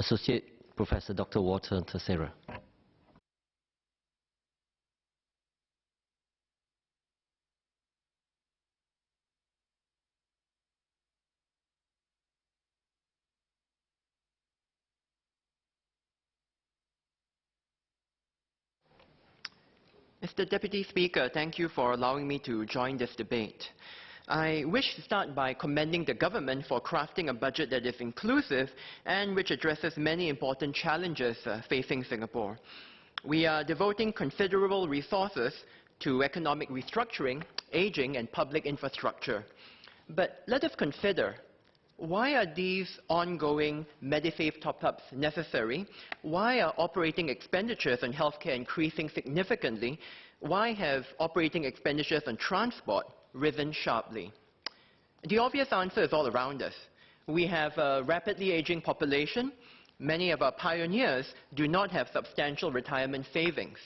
Associate Professor Dr. Walter Theseira. Mr. Deputy Speaker, thank you for allowing me to join this debate. I wish to start by commending the government for crafting a budget that is inclusive and which addresses many important challenges facing Singapore. We are devoting considerable resources to economic restructuring, aging and public infrastructure. But let us consider, why are these ongoing Medisave top-ups necessary? Why are operating expenditures on healthcare increasing significantly? Why have operating expenditures on transport risen sharply? The obvious answer is all around us. We have a rapidly aging population. Many of our pioneers do not have substantial retirement savings.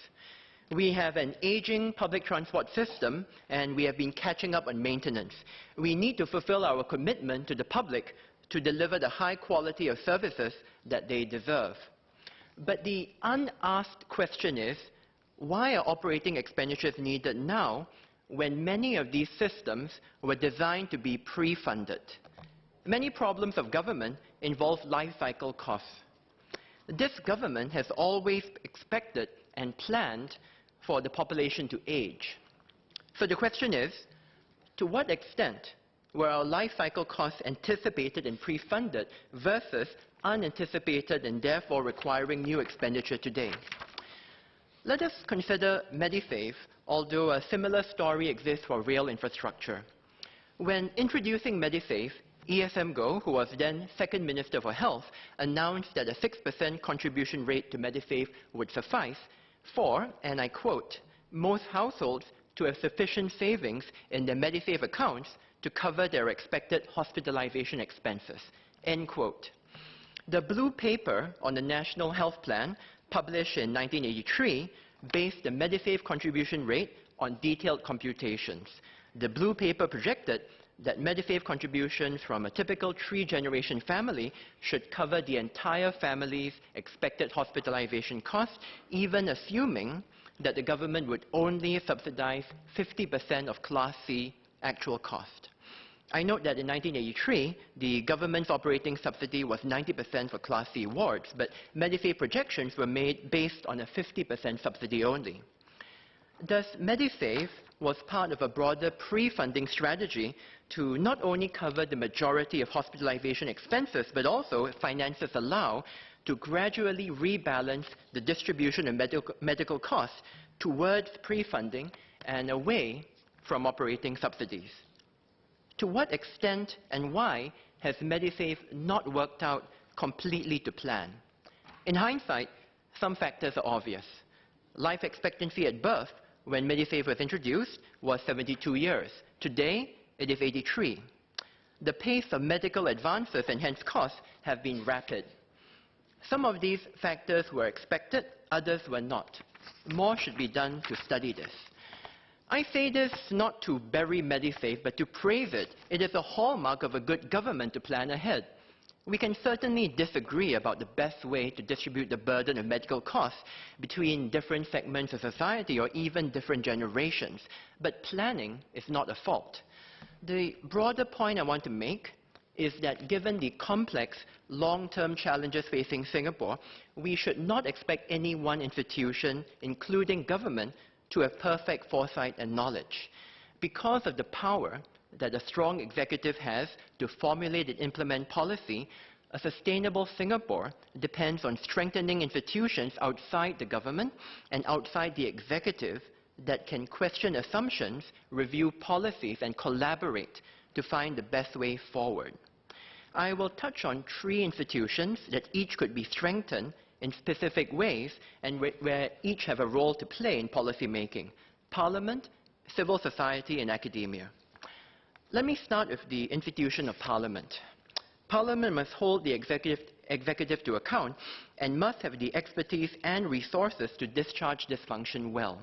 We have an aging public transport system, and we have been catching up on maintenance. We need to fulfill our commitment to the public to deliver the high quality of services that they deserve. But the unasked question is, why are operating expenditures needed now when many of these systems were designed to be pre-funded? Many problems of government involve life cycle costs. This government has always expected and planned for the population to age. So the question is, to what extent were our life cycle costs anticipated and pre-funded versus unanticipated and therefore requiring new expenditure today? Let us consider Medisave, although a similar story exists for rail infrastructure. When introducing Medisave, ESM Goh, who was then Second Minister for Health, announced that a 6% contribution rate to Medisave would suffice for, and I quote, most households to have sufficient savings in their Medisave accounts to cover their expected hospitalization expenses, end quote. The Blue Paper on the National Health Plan, published in 1983, based the Medisave contribution rate on detailed computations. The Blue Paper projected that Medisave contributions from a typical 3-generation family should cover the entire family's expected hospitalization costs, even assuming that the government would only subsidize 50% of Class C actual cost. I note that in 1983, the government's operating subsidy was 90% for Class C wards, but Medisave projections were made based on a 50% subsidy only. Thus, Medisave was part of a broader pre-funding strategy to not only cover the majority of hospitalization expenses, but also, if finances allow, to gradually rebalance the distribution of medical costs towards pre-funding and away from operating subsidies. To what extent and why has Medisave not worked out completely to plan? In hindsight, some factors are obvious. Life expectancy at birth when Medisave was introduced was 72 years. Today, it is 83. The pace of medical advances and hence costs have been rapid. Some of these factors were expected, others were not. More should be done to study this. I say this not to bury Medisave, but to praise it. It is a hallmark of a good government to plan ahead. We can certainly disagree about the best way to distribute the burden of medical costs between different segments of society or even different generations, but planning is not a fault. The broader point I want to make is that given the complex long-term challenges facing Singapore, we should not expect any one institution, including government, to have perfect foresight and knowledge. Because of the power that a strong executive has to formulate and implement policy, a sustainable Singapore depends on strengthening institutions outside the government and outside the executive that can question assumptions, review policies, and collaborate to find the best way forward. I will touch on 3 institutions that each could be strengthened in specific ways and where each have a role to play in policy making: Parliament, civil society, and academia. Let me start with the institution of Parliament. Parliament must hold the executive to account and must have the expertise and resources to discharge this function well.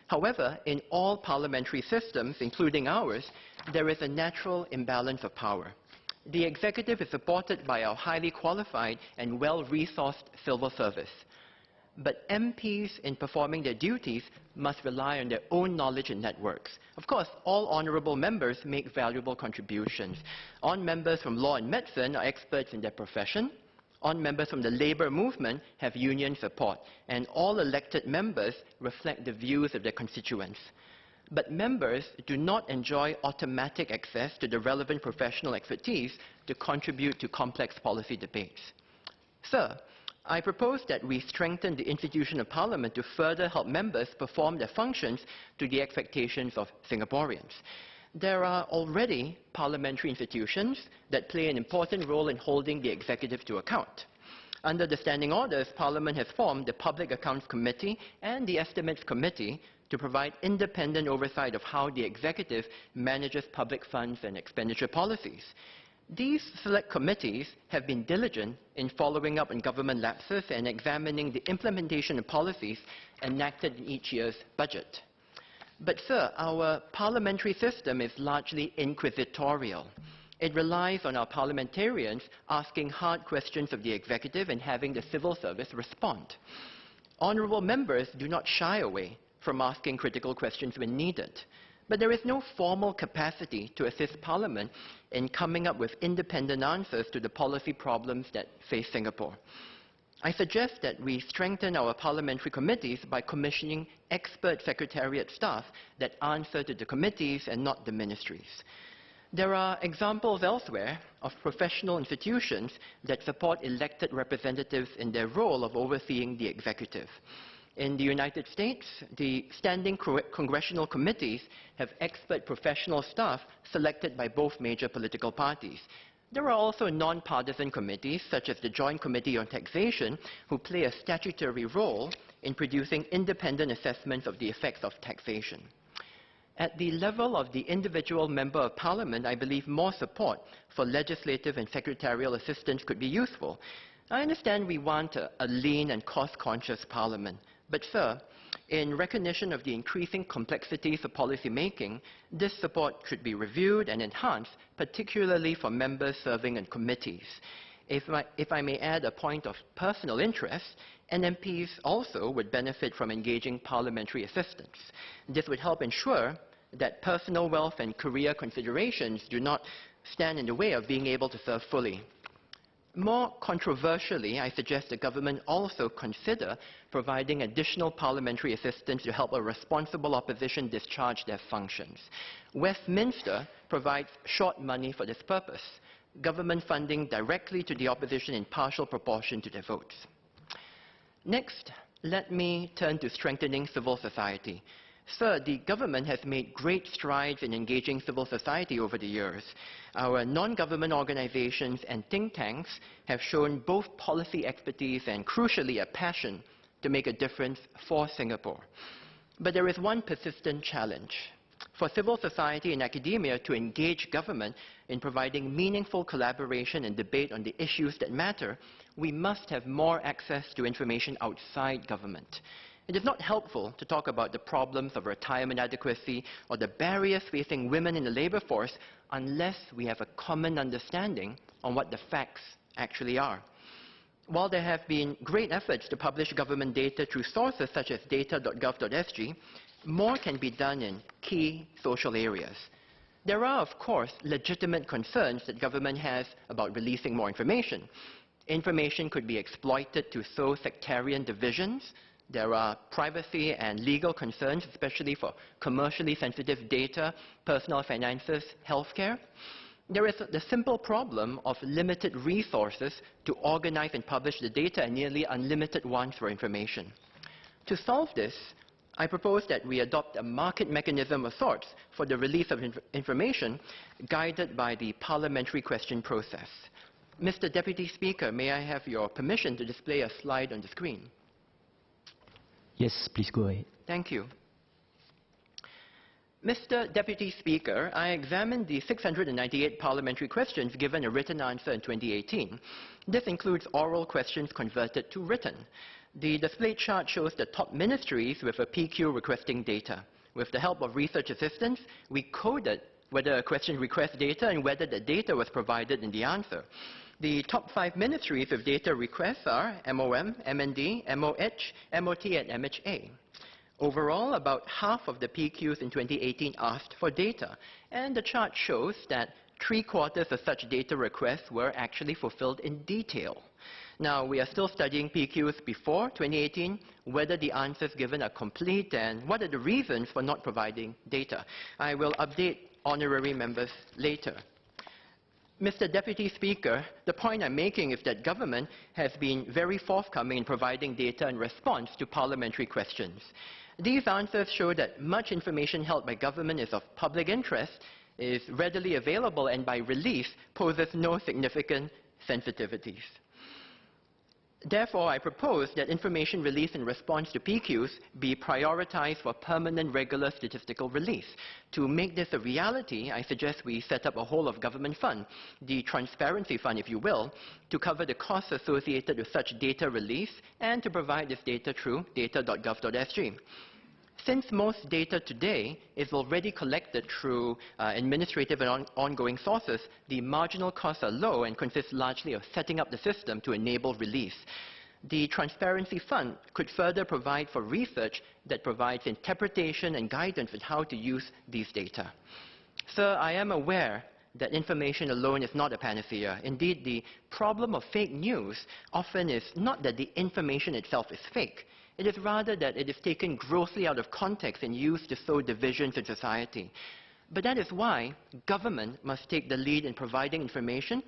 However, in all parliamentary systems, including ours, there is a natural imbalance of power. the executive is supported by our highly qualified and well-resourced civil service. But MPs, in performing their duties, must rely on their own knowledge and networks. Of course, all honourable members make valuable contributions. On members from law and medicine are experts in their profession. On members from the labour movement have union support. And all elected members reflect the views of their constituents. But members do not enjoy automatic access to the relevant professional expertise to contribute to complex policy debates. Sir, I propose that we strengthen the institution of Parliament to further help members perform their functions to the expectations of Singaporeans. There are already parliamentary institutions that play an important role in holding the executive to account. Under the standing orders, Parliament has formed the Public Accounts Committee and the Estimates Committee to provide independent oversight of how the executive manages public funds and expenditure policies. These select committees have been diligent in following up on government lapses and examining the implementation of policies enacted in each year's budget. But, sir, our parliamentary system is largely inquisitorial. It relies on our parliamentarians asking hard questions of the executive and having the civil service respond. Honourable members do not shy away from asking critical questions when needed. But there is no formal capacity to assist Parliament in coming up with independent answers to the policy problems that face Singapore. I suggest that we strengthen our parliamentary committees by commissioning expert secretariat staff that answer to the committees and not the ministries. There are examples elsewhere of professional institutions that support elected representatives in their role of overseeing the executive. In the United States, the standing congressional committees have expert professional staff selected by both major political parties. There are also non-partisan committees, such as the Joint Committee on Taxation, who play a statutory role in producing independent assessments of the effects of taxation. At the level of the individual member of Parliament, I believe more support for legislative and secretarial assistance could be useful. I understand we want a lean and cost-conscious Parliament. But, sir, in recognition of the increasing complexities of policy making, this support should be reviewed and enhanced, particularly for members serving in committees. If I may add a point of personal interest, MPs also would benefit from engaging parliamentary assistance. This would help ensure that personal wealth and career considerations do not stand in the way of being able to serve fully. More controversially, I suggest the government also consider providing additional parliamentary assistance to help a responsible opposition discharge their functions. Westminster provides short money for this purpose, government funding directly to the opposition in partial proportion to their votes. Next, let me turn to strengthening civil society. Sir, the government has made great strides in engaging civil society over the years. Our non-government organizations and think tanks have shown both policy expertise and, crucially, a passion to make a difference for Singapore. But there is one persistent challenge. For civil society and academia to engage government in providing meaningful collaboration and debate on the issues that matter, we must have more access to information outside government. It is not helpful to talk about the problems of retirement adequacy or the barriers facing women in the labour force unless we have a common understanding on what the facts actually are. While there have been great efforts to publish government data through sources such as data.gov.sg, more can be done in key social areas. There are, of course, legitimate concerns that government has about releasing more information. Information could be exploited to sow sectarian divisions. There are privacy and legal concerns, especially for commercially sensitive data, personal finances, healthcare. There is the simple problem of limited resources to organize and publish the data and nearly unlimited ones for information. To solve this, I propose that we adopt a market mechanism of sorts for the release of information guided by the parliamentary question process. Mr. Deputy Speaker, may I have your permission to display a slide on the screen? Yes, please go ahead. Thank you. Mr. Deputy Speaker, I examined the 698 parliamentary questions given a written answer in 2018. This includes oral questions converted to written. The displayed chart shows the top ministries with a PQ requesting data. With the help of research assistants, we coded whether a question requests data and whether the data was provided in the answer. The top 5 ministries of data requests are MOM, MND, MOH, MOT, and MHA. Overall, about half of the PQs in 2018 asked for data, and the chart shows that 3/4 of such data requests were actually fulfilled in detail. Now, we are still studying PQs before 2018, whether the answers given are complete and what are the reasons for not providing data. I will update honorary members later. Mr. Deputy Speaker, the point I'm making is that government has been very forthcoming in providing data in response to parliamentary questions. These answers show that much information held by government is of public interest, is readily available, and by release poses no significant sensitivities. Therefore, I propose that information released in response to PQs be prioritized for permanent regular statistical release. To make this a reality, I suggest we set up a whole-of-government fund, the transparency fund, if you will, to cover the costs associated with such data release and to provide this data through data.gov.sg. Since most data today is already collected through administrative and ongoing sources, the marginal costs are low and consist largely of setting up the system to enable release. The Transparency Fund could further provide for research that provides interpretation and guidance on how to use these data. Sir, I am aware that information alone is not a panacea. Indeed, the problem of fake news often is not that the information itself is fake. It is rather that it is taken grossly out of context and used to sow divisions in society. But that is why government must take the lead in providing information,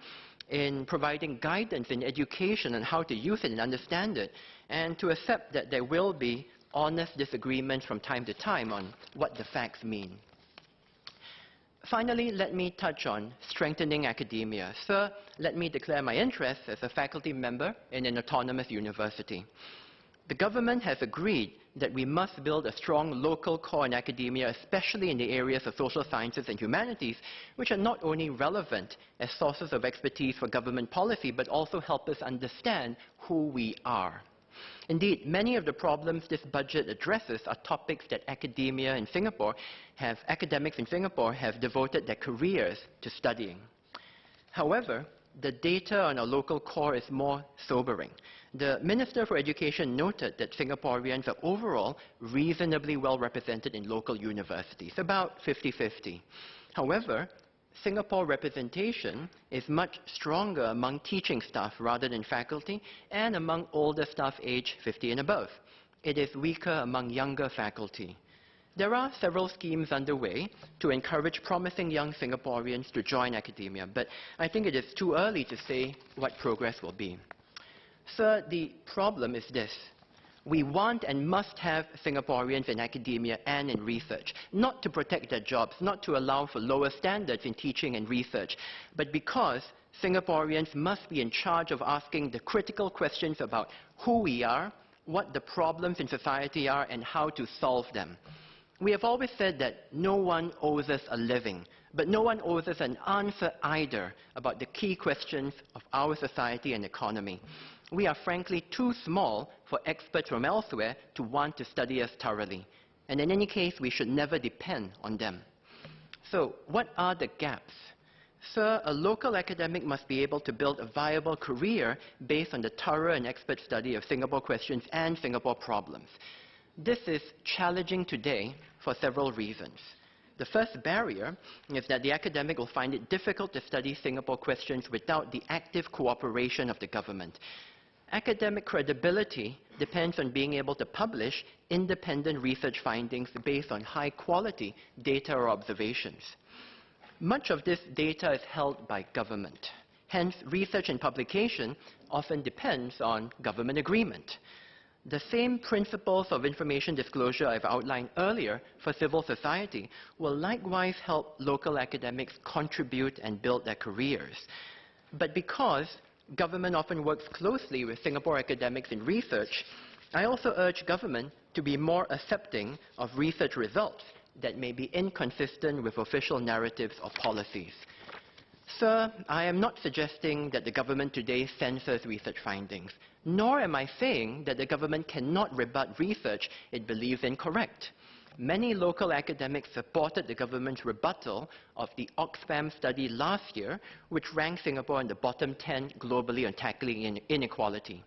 in providing guidance in education on how to use it and understand it, and to accept that there will be honest disagreements from time to time on what the facts mean. Finally, let me touch on strengthening academia. Sir, let me declare my interest as a faculty member in an autonomous university. The government has agreed that we must build a strong local core in academia, especially in the areas of social sciences and humanities, which are not only relevant as sources of expertise for government policy, but also help us understand who we are. Indeed, many of the problems this budget addresses are topics that academics in Singapore have devoted their careers to studying. However, the data on our local core is more sobering. The Minister for Education noted that Singaporeans are overall reasonably well represented in local universities, about 50-50. However, Singapore representation is much stronger among teaching staff rather than faculty and among older staff aged 50 and above. It is weaker among younger faculty. There are several schemes underway to encourage promising young Singaporeans to join academia, but I think it is too early to say what progress will be. Sir, the problem is this. We want and must have Singaporeans in academia and in research, not to protect their jobs, not to allow for lower standards in teaching and research, but because Singaporeans must be in charge of asking the critical questions about who we are, what the problems in society are, and how to solve them. We have always said that no one owes us a living, but no one owes us an answer either about the key questions of our society and economy. We are frankly too small for experts from elsewhere to want to study us thoroughly. And in any case, we should never depend on them. So, what are the gaps? Sir, a local academic must be able to build a viable career based on the thorough and expert study of Singapore questions and Singapore problems. This is challenging today for several reasons. The first barrier is that the academic will find it difficult to study Singapore questions without the active cooperation of the government. Academic credibility depends on being able to publish independent research findings based on high-quality data or observations. Much of this data is held by government. Hence, research and publication often depends on government agreement. The same principles of information disclosure I've outlined earlier for civil society will likewise help local academics contribute and build their careers. But because government often works closely with Singapore academics in research, I also urge government to be more accepting of research results that may be inconsistent with official narratives or policies. Sir, I am not suggesting that the government today censors research findings, nor am I saying that the government cannot rebut research it believes incorrect. Many local academics supported the government's rebuttal of the Oxfam study last year, which ranked Singapore in the bottom 10 globally on tackling inequality.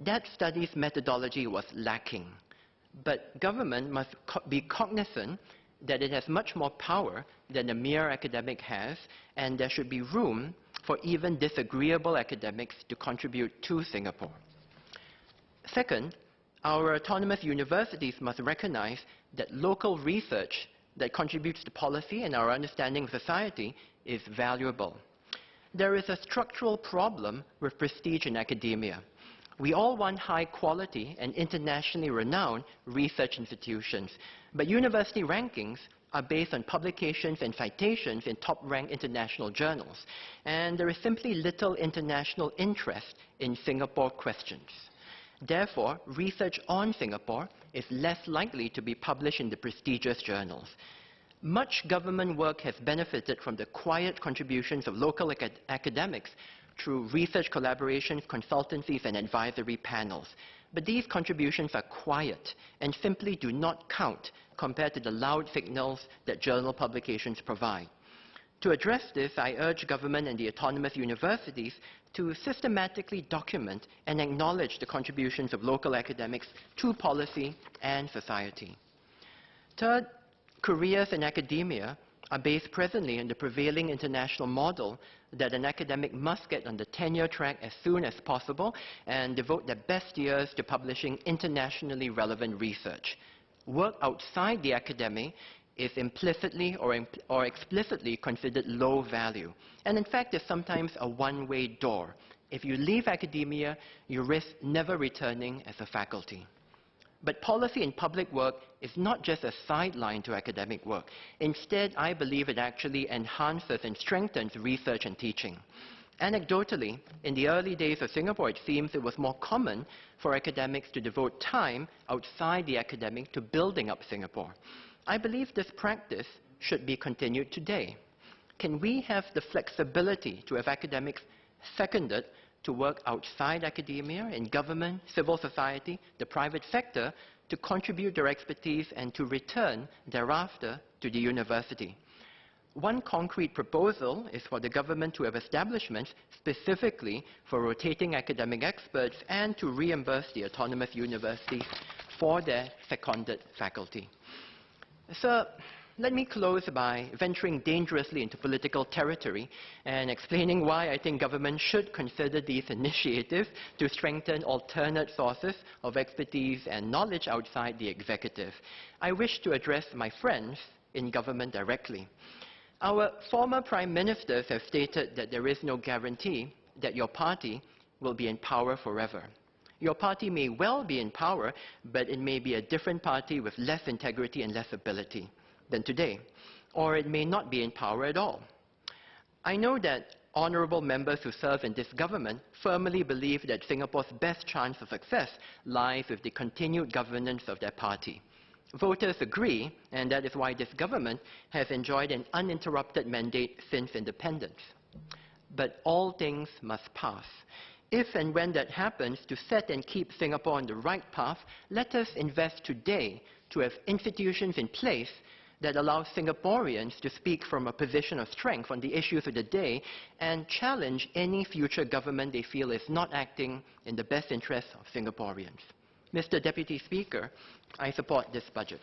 That study's methodology was lacking, but government must be cognizant that it has much more power than a mere academic has, and there should be room for even disagreeable academics to contribute to Singapore. Second, our autonomous universities must recognize that local research that contributes to policy and our understanding of society is valuable. There is a structural problem with prestige in academia. We all want high quality and internationally renowned research institutions, but university rankings are based on publications and citations in top-ranked international journals, and there is simply little international interest in Singapore questions. Therefore, research on Singapore is less likely to be published in the prestigious journals. Much government work has benefited from the quiet contributions of local academics through research collaborations, consultancies, and advisory panels. But these contributions are quiet and simply do not count compared to the loud signals that journal publications provide. To address this, I urge government and the autonomous universities to systematically document and acknowledge the contributions of local academics to policy and society. Third, careers in academia are based presently on the prevailing international model that an academic must get on the tenure track as soon as possible and devote their best years to publishing internationally relevant research. Work outside the academy is implicitly or explicitly considered low value, and in fact is sometimes a one-way door. If you leave academia, you risk never returning as a faculty. But policy and public work is not just a sideline to academic work. Instead, I believe it actually enhances and strengthens research and teaching. Anecdotally, in the early days of Singapore, it seems it was more common for academics to devote time outside the academic to building up Singapore. I believe this practice should be continued today. Can we have the flexibility to have academics seconded to work outside academia, in government, civil society, the private sector, to contribute their expertise and to return thereafter to the university? One concrete proposal is for the government to have establishments specifically for rotating academic experts and to reimburse the autonomous universities for their seconded faculty. So, let me close by venturing dangerously into political territory and explaining why I think government should consider these initiatives to strengthen alternate sources of expertise and knowledge outside the executive. I wish to address my friends in government directly. Our former prime ministers have stated that there is no guarantee that your party will be in power forever. Your party may well be in power, but it may be a different party with less integrity and less ability than today, or it may not be in power at all. I know that honourable members who serve in this government firmly believe that Singapore's best chance of success lies with the continued governance of their party. Voters agree, and that is why this government has enjoyed an uninterrupted mandate since independence. But all things must pass. If and when that happens, to set and keep Singapore on the right path, let us invest today to have institutions in place that allow Singaporeans to speak from a position of strength on the issues of the day and challenge any future government they feel is not acting in the best interests of Singaporeans. Mr. Deputy Speaker, I support this budget.